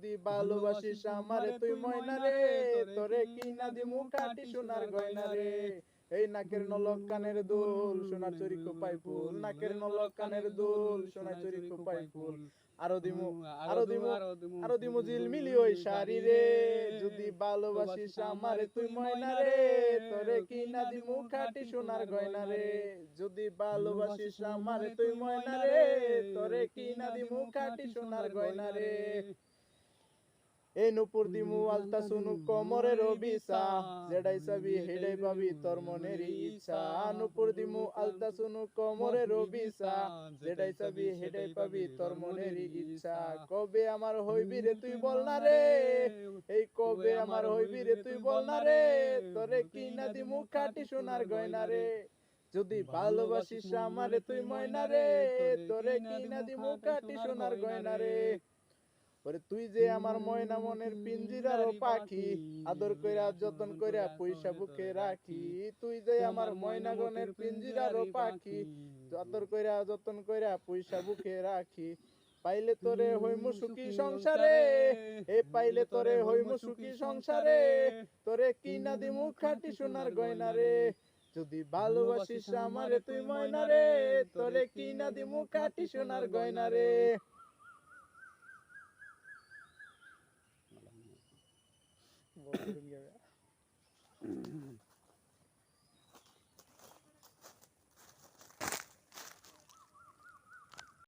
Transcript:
যদি ভালোবাসিস আমারে তুই ময়না রে তোরে কিনা দিমু খাটি সোনার গয়না রে এই নাকের নলক কানের দুল সোনার চুরি কোপাই ফুল নাকের নলক কানের দুল সোনার চুরি কোপাই ফুল আরো দিমু আরো দিমু আরো দিমু ঝিলমিলি ওই শাড়ি রে যদি ভালোবাসিস আমারে তুই ময়না রে তোরে কিনা দিমু খাটি সোনার গয়না রে যদি ভালোবাসিস আমারে তুই ময়না রে তোরে কিনা দিমু খাটি সোনার গয়না রে এই নুপুর দিমু আলতা শুনু কোমরে রবিসা যেডাই চাবি হেডাই পাবি তোর মনের ইচ্ছা নুপুর দিমু আলতা শুনু কোমরে রবিসা যেডাই চাবি হেডাই পাবি তোর মনের ইচ্ছা কবে আমার হইবি রে তুই বল না রে এই কবে আমার হইবি রে তুই বল না রে তোরে কিনা দিমু খাটি সোনার গয়না রে যদি ভালোবাসিস আমারে তুই ময়না রে তোরে কিনা দিমু খাটি সোনার গয়না রে ওরে তুই যে আমার ময়না মনের পিঞ্জিরার পাখি আদর কইরা যতন কইরা পয়সা বুকে রাখি তুই যে আমার ময়না গনের পিঞ্জিরার পাখি আদর কইরা যতন কইরা পয়সা বুকে রাখি পাইলে তোরে হইমু সুখী সংসারে এ পাইলে তোরে হইমু সুখী সংসারে তোরে কিনা দিমু খাটি সোনার গয়না রে যদি ভালোবাসিস আমারে তুই ময়না রে তোরে কিনা দিমু খাটি সোনার গয়না রে বলুন